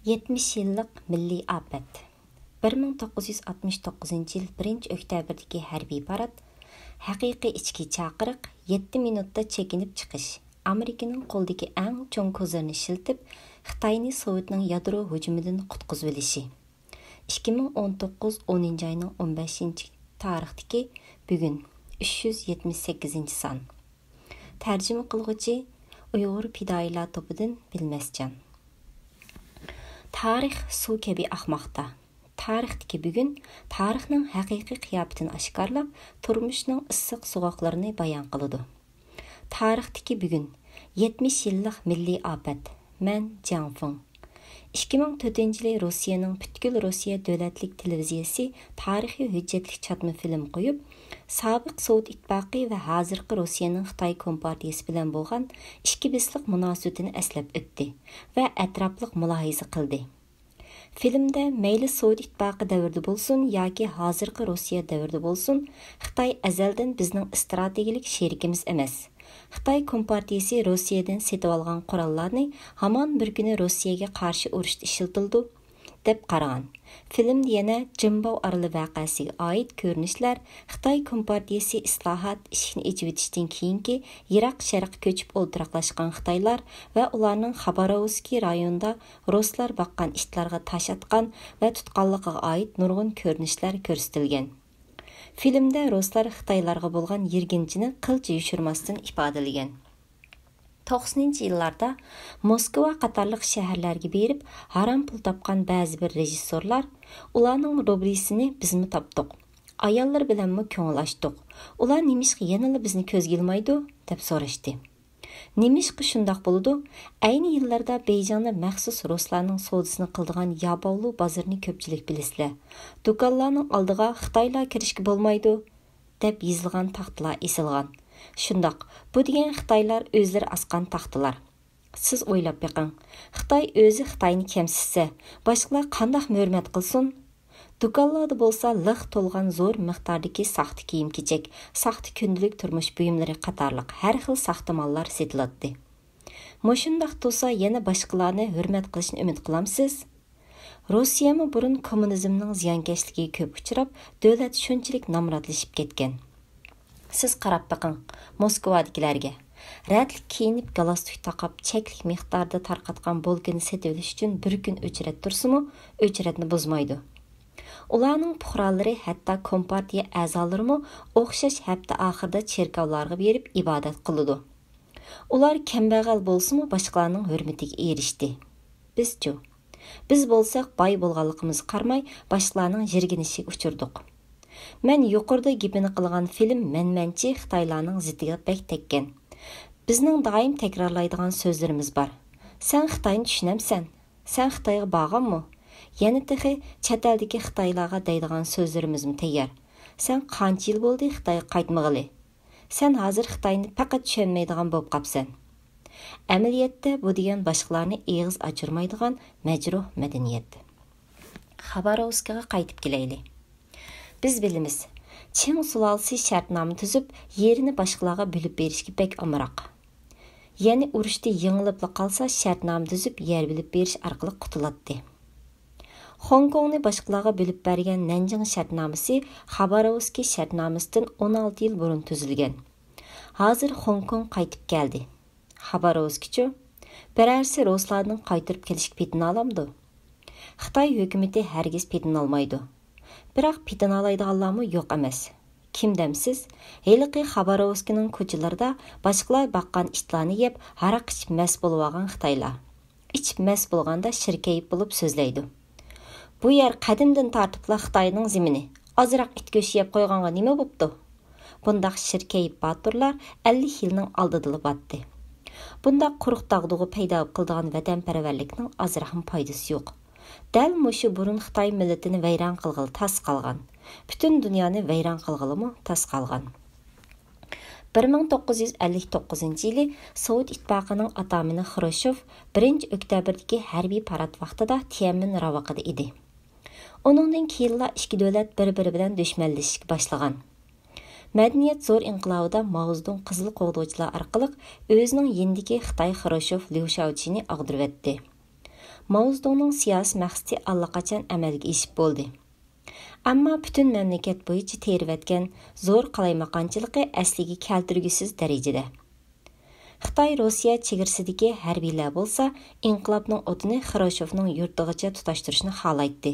70 yillik Milli Apet. 1969 yil 1 oktyabrdagi harbiy parad, haqiqiy ichki chaqiriq 7 minutda chekinib chiqish, Amerikaning qo'ldagi eng cho'ng ko'zlarini shiltib, Xitoyni Sovetning yadro hujumidan qutqizib olishi. 2019 10 oyning 15 tarixdagi bugun 378 son. Terjima qilguvchi Uyg'ur fidoyilar to'pidan Bilmesjan. Tarix suv kabi oqmoqda. Tarixdagi bugun tarixning haqiqiy qiyofatini oshkorlab, turmushning issiq so'g'oqlarini bayon qiladi. Tarixdagi bugun 70 yillik Milli Apet. Men Jિяңфېڭ. 2004 yili Rossiyaning butkul Rossiya davlatlik televiziyasi tarixiy hujjatli chatma film qo'yib, sobiq Sovet ittifoqi va hozirgi Rossiyaning Xitoy kompartiyasi bilan bo'lgan ikki bisliq munosabatini eslab o'tdi va atrofliq mulohaza qildi. Filmda mayli Sovet ittifoqi davrida bo'lsin yoki hozirgi Rossiya davrida bo'lsin, Xitoy azaldan bizning strategik sherikimiz emas. Xitoy kompartiyasi Rossiyadan setib olgan qurollarni hamon bir kuni Rossiyaga qarshi urushda ishlatildi deb qaragan. Filmda yana Jimbao oroli voqeasiga oid ko'rinishlar Xitoy kompartiyasi islohot ishini echib etishdan keyingi Yiroq Sharqqa ko'chib o'ltiraqlashgan Xitoylar va ularning Xabarovskiy rayonida ruslar boqqan ishlarga tash atgan va tutqanligiga oid nurg'un ko'rinishlar ko'rsatilgan. Filmda ruslar Xitoylarga bo'lgan yirginchini qilcha yushirmasdan ifodalagan. 90-yillarda Moskva qatorliq shaharlarga berib, haram pul topgan ba'zi bir rejissorlar ularning rubrisini bizmi topdik. Ayollar bilanmi ko'ngil ochdik. Ular nimishqa yanada bizni ko'zga ilmaydi deb so'rashdi. Nimishqa shundoq bo'ldi? Ayni yillarda Beyjingda maxsus ruslarning savdosini qildigan Yabovlu bozorini ko'pchilik bilasizlar. Do'konlarning oldiga Xitoylar kirishga bo'lmaydi deb yozilgan taxtalar esilgan. Shundoq, bu degan Xitoylar o'zlari asqan taxtalar. Siz o'ylab beqing, Xitoy o'zi Xitoyni kamsitsa, boshqalar qanday hurmat qilsin? Do'konlarda bo'lsa liq to'lgan zo'r miqdordagi saxta kiyim-kechak, saxta kundalik turmush buyumlari qatorliq har xil saxta mollar sotiladi. Moshundaq bo'lsa yana boshqalarni hurmat qilishni umid qilamsiz? Rossiyami burun kommunizmning ziyonkashligiga ko'p uchrab, davlat shunchalik nomrodlashib ketgan. Siz qarab baqing Moskvadagilarga. Rətlik kiyinib galastuk taqab cheklik miqdorda tarqatgan bolkani setib olish uchun bir kun o'chirat tursimi, o'chiratni buzmaydi. Ularning puhralari hatto kompartiya a'zolarimi o'xshash hafta oxirida cherkovlarga berib ibodat qiladi. Ular kambag'al bo'lsa-mu boshqalarning hurmatiga erishdi. Biz-chi? Biz bo'lsak boy bo'lganligimiz qarmay boshqalarning jirginishiga uchirdik. Men yuqorida gapini qilgan film menmanchi Xitoylarning ziddiga bek tekkan. Bizning doim takrorlaydigan so'zlarimiz bor. Sen Xitoyni tushunamsan? Sen Xitoyga borganmi? Yana texi chet eldagi Xitoylarga deydigan so'zlarimizmi tayyor? Sen qancha yil bo'ldi Xitoyga qaytmag'ili? Sen hozir Xitoyni faqat tushunmaydigan bo'lib qapsan. Amaliyotda bu degan boshqalarni eg'iz ochirmaydigan majruh madaniyat. Xabarovskaga qaytib kelaylik. Biz bilamiz, Çin sulolasi shartnoma tuzib, yerini boshqalarga bo'lib berishga bek amroq. Ya'ni urushda yengilib qolsa, shartnoma tuzib, yer bilib berish orqali qutuladi. Hong Kongni boshqalarga bo'lib bergan Nanjing shartnomasi Xabarovskiy shartnomasidan 16 yil burun tuzilgan. Hozir Hong Kong qaytib keldi. Xabarovskiy birarsi ruslarning qaytirib kelishga petini olamdi. Xitoy hukumati hargiz petini olmaydi. Biroq petini oladiganlarmi yo'q emas. Kim demsiz? Yilliq Xabarovskiyning ko'chalarida boshqalar baqqan itlarni yeb, haraq ichib mast bo'lib olgan Xitoylar. Ichib mast bo'lganda shirkayib bo'lib so'zlaydi. Bu yer qadimdan tartibli Xitoyning zimini. Ozroq it go'shti yeb qo'yganga nima bo'pti? Bundaq shirkayib baturlar 50 yilning oldida batdi. Bundaq quruq dag'dug'i paydo qildigan vatanparvarlikning ozroq foydasi yo'q. Dal mushu burun Xitoy millatini vayron qilg'il tas qolgan. Butun dunyoni vayron qilg'ilimi tas qolgan. 1959 yili Sovet ittifoqining atamini Xrushev 1 oktyabrdagi harbiy parad vaqtida Tianmen ravaqida edi. Onundan keyinla ikki davlat bir-biri bilan dushmanlashishga boshlagan. Madaniyat zo'r inqilobida Mao'zedong qizil qo'g'dovchilar orqali o'zining yendiki Xitoy Xrushev Liu Shaochini ag'dirib etdi. Maozdongning siyosiy maqsadi allaqachon amalga oshib bo'ldi. Ammo butun mamlakat bo'yicha teriyotgan zo'r qalaymaqonchiligi asliga keltirgisiz darajada. Xitoy Rossiya chegarasidagi harbiylar bo'lsa, inqilobning o'tini Xrushyovning yurtigacha tutashtirishni xohlaydi.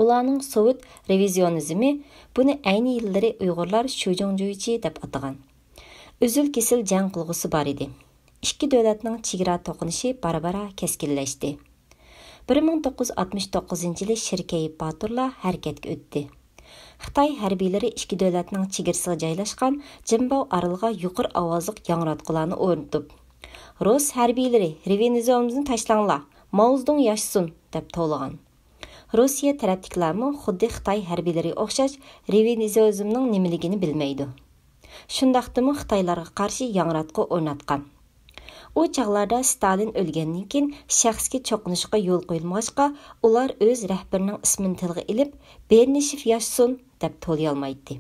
Ularning Sovet revizionizmi buni ayni yillari Uyg'urlar Shujongjuichi deb atagan. Uzil-kesil jang qilg'usi bor edi. Ikki davlatning chegara to'qinishi barbara keskinlashdi. 1969-yili Shirkayib Baturlar harakatga o'tdi. Xitoy harbiylari ikki davlatning chegarasiga joylashgan Jimbao oraliga yuqori ovozli yangratqularni o'rnatib, "Rus harbiylari revizionimizni tashlanglar, Maozdong yashsin" deb to'lagan. Rossiya tarafdagilarmi xuddi Xitoy harbiylariga o'xshash revizionizmning nimaligini bilmaydi. Shundaqdimi Xitoylarga qarshi yangratqu o'rnatgan. O çağlarda Stalin ölgəndən keyin şəxski çoqunuşqa yol qoyulmağaçqa, ular öz rəhbərinin ismini tilgə ilib, "Bernishev yaşsın" deb to'layolmaydi.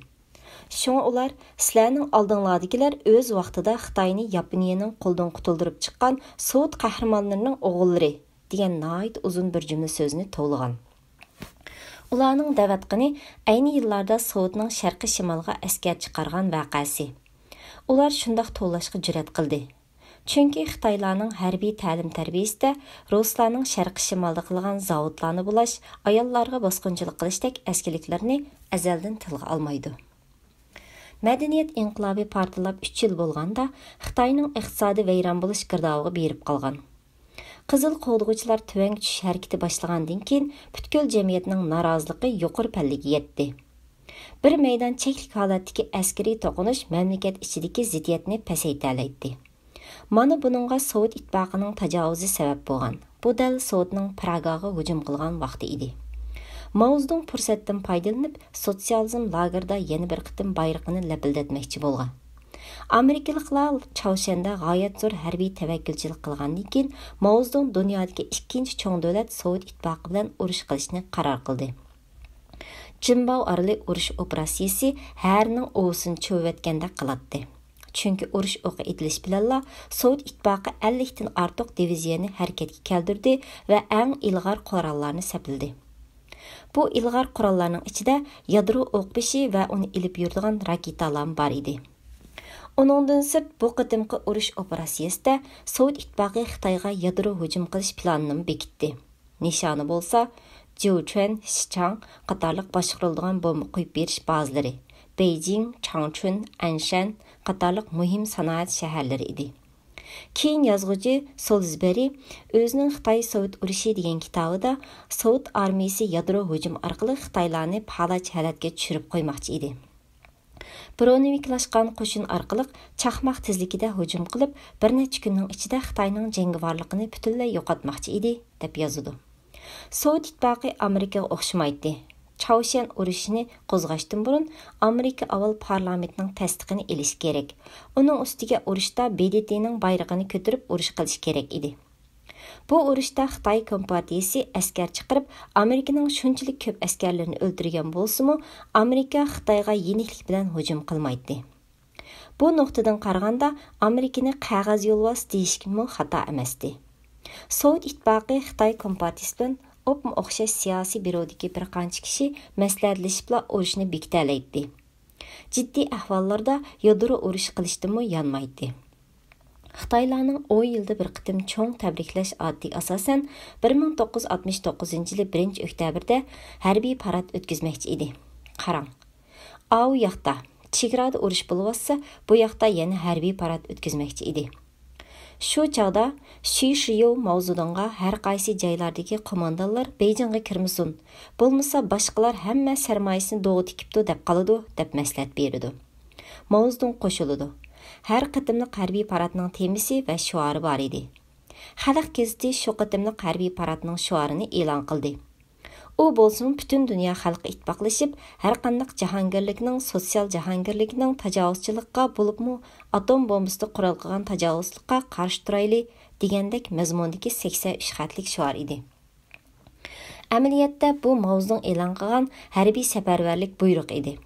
Şoňa ular sizlarning oldinglardagilar öz vaqtida Xitoyni Yaponiyaning qo'ldan qutuldirib chiqqan Sovet qahramonlarining o'g'illari degan nihoyat uzun bir jumla so'zni to'lagan. Ularning da'vatqini ayni yillarda Sovetning sharqiy shimolga askar chiqargan vaqasi. Ular shundaq to'lashga jur'at qildi. Chunki Xitoylarning harbiy ta'lim-tarbiyasida Ruslarning sharqi shimolda qilgan zavodlarni bulash, ayollarga bosqinchilik qilishdek askarliklarni azaldan tilga olmaydi. Madaniyat inqilobi portlab 3 yil bo'lganda Xitoyning iqtisodiy vayron bo'lish girdoviga berib qolgan. Qizil qo'g'dug'uchilar tuvang tushish harakati boshlagandan keyin butkul jamiyatning noroziligi yuqori pallaga yetdi. Bir maydon cheklik holatdagi askariy to'qinish mamlakat ichidagi ziddiyatni pasaytirdi. Mana buningga Sovet ittifoqining tajovuzi sabab bo'lgan. Bu dal Sovetning Pragaga hujum qilgan vaqti edi. Maozdong fursatdan foydalanib, sotsializm lagerda yana bir qitim bayrog'ini lapildatmoqchi bo'lgan. Amerikaliklar Chaushanda g'oyat zo'r harbiy tavakkilchilik qilgandan keyin Maozdong dunyodagi ikkinchi cho'ng davlat Sovet ittifoqi bilan urush qilishni qaror qildi. Jimbao orali urush operatsiyasi harning o'sini cho'vatganda qilatdi. Chunki urush o'qi etilish bilanla Sovet ittifoqi 50 dan ortiq diviziyani harakatga keltirdi va eng ilg'or qurollarni sapildi. Bu ilg'or qurollarning ichida yadro o'qbishi va uni ilib yuradigan raketalar bor edi. Uningdan sirt bu qitimqi urush operatsiyasida Sovet ittifoqi Xitoyga yadro hujum qilish planini bekitdi. Nishoni bo'lsa Jiuquan, Xichang qatorliq boshqariladigan bomba qo'yib berish bazalari, Beijing, Changchun, Anshan qatorliq muhim sanoat shaharlari edi. Keyin yozuvchi Salisbury o'zining Xitoy Sovet urushi degan kitobida Sovet armiyasi yadro hujum orqali Xitoylarni palach holatga tushirib qo'ymoqchi edi. Bronneviklashgan qo'shin orqali chaqmoq tezligida hujum qilib, bir necha kunning ichida Xitoyning jangovarligini butunlay yo'qotmoqchi edi, deb yozadi. Sovet ittifoqi Amerikaga o'xshamaydi. Chaoshan urushini qo'zg'ashdan burun Amerika avval parlamentning tasdiqini olish kerak. Uning ustiga urushda BDTning bayrog'ini ko'tarib urush qilish kerak edi. Bu urushda Xitoy kompartiyasi askar chiqarib, Amerikaning shunchalik ko'p askarlarini o'ldirgan bo'lsa-mu, Amerika Xitoyga yeniklik bilan hujum qilmaydi. Bu nuqtadan qaraganda Amerikani qog'oz yo'lvos deyishmi xato emasdi. Sovet ittifoqi Xitoy kompartiyasi bilan o'xshash siyosiy byurodagi bir qancha kishi maslahatlashibla urushni bekitalaydi. Jiddiy ahvollarda yadro urush qilishdanmi yonmaydi. Xitoylarning 10 yilda bir qitim cho'ng tabriklash oddiy asosan 1969-yili 1-oktyabrda harbiy parad o'tkazmoqchi edi. Qarang. U yoqda chegarada urush bo'layotsa, bu yoqda yana harbiy parad o'tkazmoqchi edi. Shu chaqda Shiyo mavzudonga har qaysi joylardagi qo'mondonlar Beijingga kirmasin, bo'lmasa boshqalar hamma sarmoyasini do'g'i tikibdi deb qoladi, deb maslahat berdi. Mavzudon qo'shildi. Har qitimli harbiy paradning temisi va shuari bor edi. Xalq gazeti shu qitimli harbiy paradning shuarini e'lon qildi. U bo'lsin butun dunyo xalqi ittifoqlashib, har qanday jahongirlikning, sotsial jahongirlikning tajovuzchilikqa bo'libmi, atom bombasida qurol qilgan tajovuzlikqa qarshi turayli degandek mazmundagi 83 xatlik shuar edi. Amaliyotda bu mavzuning e'lon qilgan harbiy safarbarlik buyruq edi.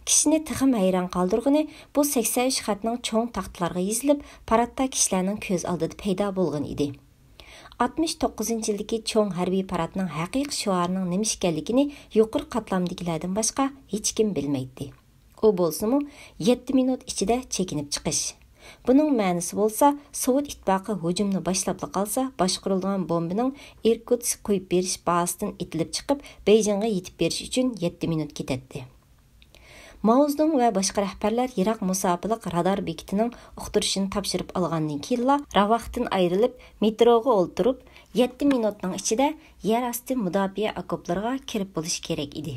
Kishini tixim hayron qoldirgani bu 83 xatning cho'ng taxtlarga yozilib, paradda kishilarning ko'z oldida paydo bo'lgan edi. 69 yildagi cho'ng harbiy paradning haqiqiy shuarining nima ekanligini yuqori qatlamdagilardan boshqa hech kim bilmaydi. U bo'lsa-mu 7 minut ichida chekinib chiqish. Buning ma'nosi bo'lsa, Sovet ittifoqi hujumni boshlab qolsa, boshqarilgan bombaning Irkutsk qo'yib berish bazasidan itilib chiqib, Beyjingga yetib berish uchun 7 minut ketadi. Maozdong va boshqa rahbarlar Iroq musofirlik radar bekitining uqtirishini topshirib olgandan keyin ravaqtdan ayrilib, metroga o'ltirib, 7 minutning ichida yer osti mudofaa okoplariga kirib bo'lish kerak edi.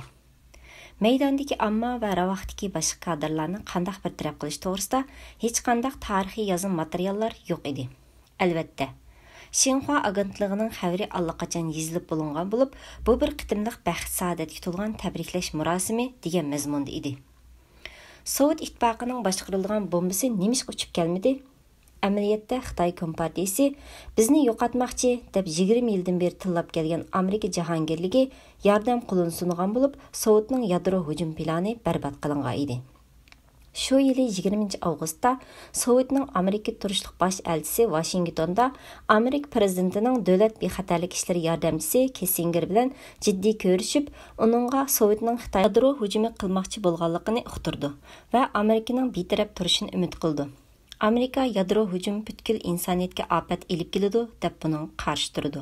Maydondagi amma va ravaqtdagi boshqa kadrlarni qanday bir taraf qilish to'g'risida hech qanday tarixiy yozma materiallar yo'q edi. Albatta, Xinhua agentligining xabari allaqachon yozilib bo'lingan bo'lib, bu bir qitimliq baxt saodatga to'lgan tabriklash murosimi degan mazmunda edi. Sovet ittifoqining boshqarilgan bombasi nimishqa uchib kelmadi? Amaliyotda Xitoy kompartiyasi bizni yo'qotmoqchi deb 20 yildan beri tillab kelgan Amerika jahongirligi yordam qo'lini sungan bo'lib, Sovetning yadro hujum plani barbod qilingan edi. Shu yili 20 avgustda Sovetning Amerika turishliq bosh elchisi Washingtonda Amerika prezidentining davlat bexatarlik ishlari yordamchisi Kissinger bilan jiddiy ko'rishib, uningga Sovetning Xitoy yadro hujumi qilmoqchi bo'lganligini uqtirdi va Amerikaning betaraf turishini umid qildi. Amerika yadro hujumi butkul insoniyatga afat elib keladi deb buning qarshi turdi.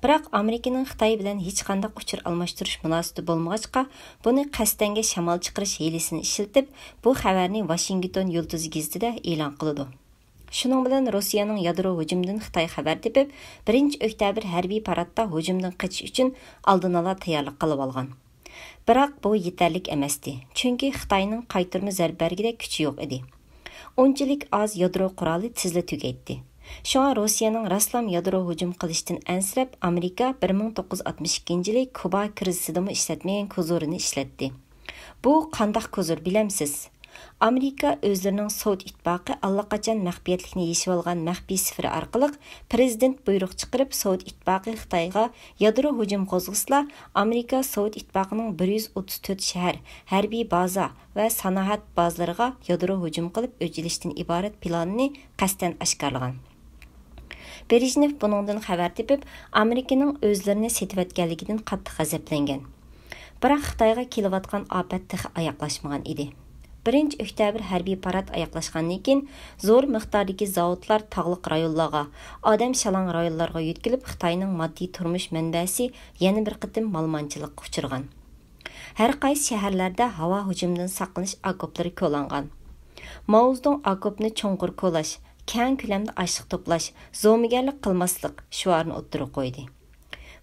Biroq Amerikaning Xitoy bilan hech qanday uchur almashtirish munosabati bo'lmag'achqa, buni qasdanga shamol chiqarish hiylesini ishlatib, bu xabarni Washington yulduzi gazetida e'lon qildi. Shuning bilan Rossiyaning yadro hujumidan Xitoy xabar tepib, 1-oktyabr harbiy paradda hujumdan qochish uchun oldin ola tayyorlik qilib olgan. Biroq bu yetarli emasdi, chunki Xitoyning qaytarma zarba bergidek kuchi yo'q edi. Onchilik az yadro quroli tezla tugaydi. Şoňa Rossiyaning raslam yadro hujum qilishdan ansirab, Amerika 1962-yili Kuba krizisidimi ishlatmagan kozorini ishlatdi. Bu qandaq kozor bilamsiz? Amerika özlerining Sovet ittifoqi allaqachon maxfiyatlikni yeshib olgan maxfiy sifri orqali prezident buyruq chiqarib, Sovet ittifoqi Xitoyga yadro hujum qo'zg'asla, Amerika Sovet ittifoqining 134 shahar, harbiy baza va sanoat bazalariga yadro hujum qilib o'chirishdan iborat planini qasddan oshkorlagan. Brejnev buningdan xabar tepib, Amerikaning o'zlarini setayotganligidan qattiq g'azablangan. Biroq Xitoyga kelayotgan afat texi oyoqlashmagan edi. 1-oktyabr harbiy parad oyoqlashgandan keyin zo'r miqdordagi zavodlar tog'liq rayonlarga, odam shalang rayonlarga yetkilib, Xitoyning moddiy turmush manbasi yana bir qitim malmonchilikqa uchirgan. Har qaysi shaharlarda havo hujumidan saqlanish okoplari ko'langan. Maozdong okopni cho'nqur ko'lash, keng ko'lamda ashliq to'plash, zo'migarlik qilmaslik shuarni o'ttirib qo'ydi.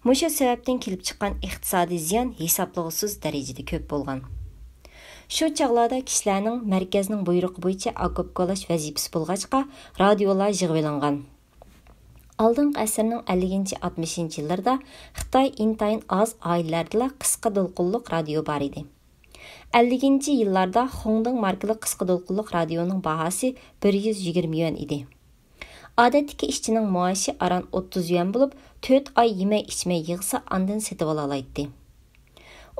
Mushu sababdan kelib chiqqan iqtisodiy ziyon hisoblag'isiz darajada ko'p bo'lgan. Shu chaqlarda kishilarning markazning buyrug'i bo'yicha okop ko'lash vazifasi bo'lg'achqa radiolar yig'vilangan. Oldingi asrning 50-60 yillarida Xitoy intayin oz oilalarda qisqa to'lqinliq radio bor edi. 50-yillarda Xongdong markali qisqa to'lqinliq radioning bahosi 120 yuan edi. Odatdagi ishchining maoshi aran 30 yuan bo'lib, 4 oy yemay ichmay yig'sa ondan setib ola oladi.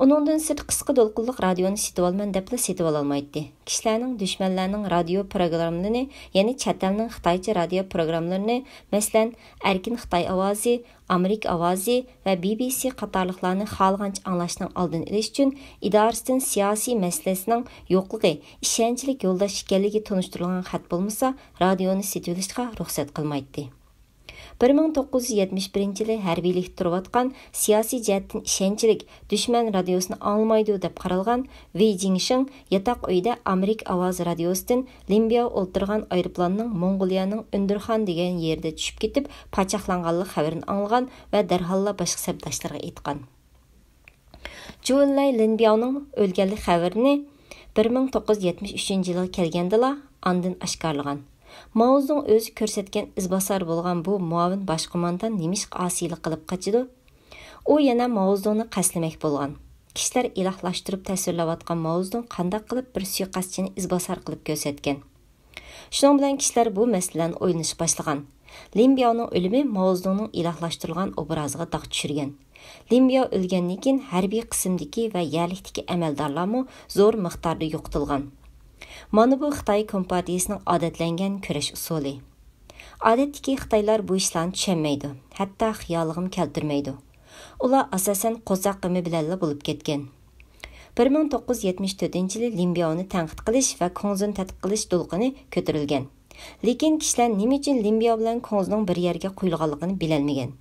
Onundan sirt qisqa to'lqinliq radioni setib olman debla setib ololmaydi. Kishilarning dushmanlarning radio programmalarini, ya'ni chet elning Xitoycha radio programmalarini, masalan, Erkin Xitoy ovozi, Amerika ovozi va BBC qatorliqlarni xalqancha anglashning oldini olish uchun idorasidan siyosiy masalasining yo'qligi, ishonchlik yo'ldosh ekanligi tunishtirilgan xat bo'lmasa, radioni setib olishga ruxsat qilmaydi. 1971-yili harbiylik turayotgan siyosiy jihatdan ishonchlik dushman radiosini anglamaydi deb qaralgan Wei Jingsheng yataq uyda Amerika ovozi radiosidan Limbiya o'ltirgan aeroplanning Mongoliyaning Undirxon degan yerda tushib ketib, pachaqlanganlik xabarini anglagan va darhol boshqa sabdashlarga aytgan. Jullay Limbiyaning o'lganlik xabarini 1973-yilga kelgandila ondan oshkorlagan. Maozdong o'zi ko'rsatgan izbosar bo'lgan bu muavin bosh qo'mondan nimish osiylik qilib qochidi. U yana Maozdongni qaslamak bo'lgan. Kishilar ilohlashtirib tasvirlayotgan Maozdong qanday qilib bir suiqasdchini izbosar qilib ko'rsatgan. Shuning bilan kishilar bu masalani o'ylash boshlagan. Limbiyaning o'limi Maozdongning ilohlashtirilgan obraziga dog' tushirgan. Limbiya o'lgandan keyin harbiy qismdagi va yerlikdagi amaldorlarmi zo'r miqdorda yo'qotilgan. Mana bu Xitoy kompartiyasining odatlangan kurash usuli. Odatdagi Xitoylar bu ishlarni tushunmaydi, hatto xiyolg'im keltirmaydi. Ular asosan qo'zoq qimi bilanla bo'lib ketgan. 1974-yili Limbiyoni tanqid qilish va Konzun tadqiq qilish to'lqini ko'tarilgan. Lekin kishilar nima uchun Limbiya bilan Konzning bir yerga qo'yilganligini bilolmagan.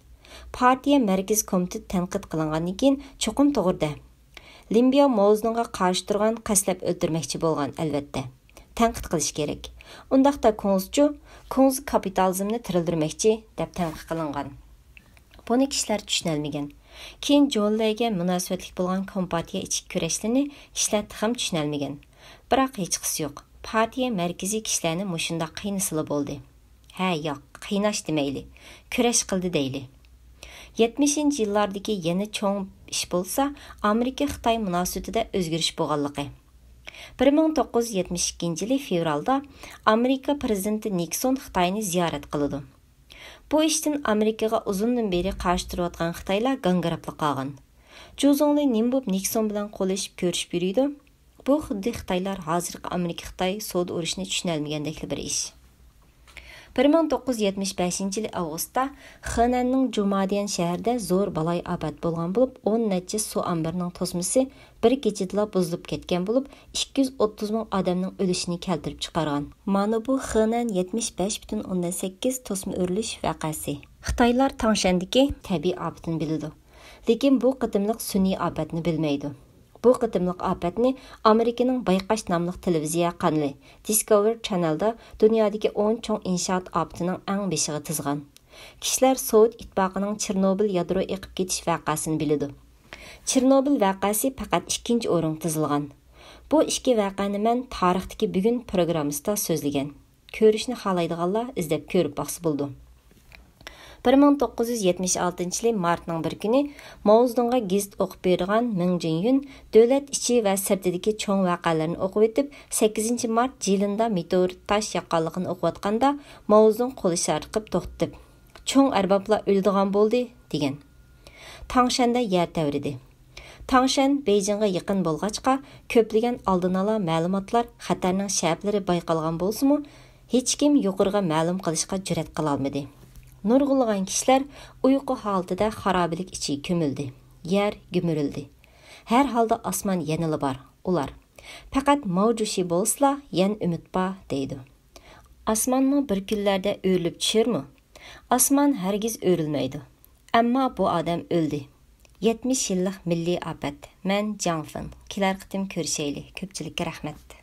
Partiya Markaziy komitet tanqid qilingandan keyin cho'qim to'g'rida. Limbiya Mo'zunga qarshi turgan qaslab o'ltirmoqchi bo'lgan albatta. Tanqid qilish kerak. Undaqda Konz kapitalizmni tirildirmoqchi deb tanqid qilingan. Buni kishilar tushunolmagan. Keyin Jo'llayga munosabatlik bo'lgan kompartiya ichki kurashlarni kishilar ham tushunolmagan. Biroq hech qisi yo'q. Partiya markaziy kishilarni mushunda qiynasili bo'ldi. Ha, yo'q, qiynash demayli. Kurash qildi deyli. 70-yillardagi yana cho'ng ish bo'lsa, Amerika-Xitoy munosabatida o'zgarish bo'lganligi. 1972-yili fevralda Amerika prezidenti Nikson Xitoyni ziyorat qildi. Bu ishdan Amerikaga uzundan beri qarshi turayotgan Xitoylar gangrapli qolgan. Juzongli Nimbub Nikson bilan qo'lashib ko'rishib yuriydi. Bu xuddi Xitoylar hozirgi Amerika-Xitoy savdo urushini tushunolmagandek bir ish. 1975-yili Awazda Xenanning Jumadian shahrida zo'r balay afat bo'lgan bo'lib, 10 necha suv ombirining to'smasi bir kechada buzilib ketgan bo'lib, 230 ming odamning o'lishini keltirib chiqargan. Mana bu Xenan 75,8 to'sma o'rilish voqeasi. Xitoylar Tangshandagi tabiiy ofatni biladi, lekin bu qitimliq sun'iy ofatni bilmaydi. Bu qitimliq ofatni Amerikaning Bayqash nomli televiziya kanali Discovery Channelda dunyodagi 10 cho'ng inshoot ofatining eng beshiga tizgan. Kishilar Sovet ittifoqining Chernobil yadro eqib ketish voqeasini biladi. Chernobil voqeasi faqat 2-chi o'rin tizilgan. Bu ikki voqeani men tarixdagi bugun programmasida so'zlagan. Ko'rishni xohlaydiganlar izlab ko'rib boqsa bo'ldi. 1976-yili martning 1 kuni Mo'zdonga gazet o'qib bergan Ming Jinyun davlat ichi va sirtidagi cho'ng voqealarni o'qib o'tib, 8-mart Jilinda meteorit tosh yaqqanligini o'qiyotganda Mo'zdon qo'li sharqib to'xtatib, cho'ng arboblar o'ldigan bo'ldi degan. Tangshanda yer tavridi. Tangshan Beijingga yaqin bo'lg'achqa ko'plagan oldin-ola ma'lumotlar xatarning shaklari bayqalgan bo'lsa-mu, hech kim yuqoriga ma'lum qilishga jur'at qila olmadi. Nurg'ulg'an kishilar uyqu holatida xarobilik ichi ko'mildi. Yer gumurildi. Har holda osmon yanili bor. Ular faqat mavjushi bo'lsa, yan umid bor deydi. Osmonmi bir kunlarda o'rilib tushirmi? Osmon hargiz o'rilmaydi. Ammo bu odam o'ldi. 70 yillik milliy apet. Men Jangfin. Kelar qitim ko'rishayli. Ko'pchilikka rahmat.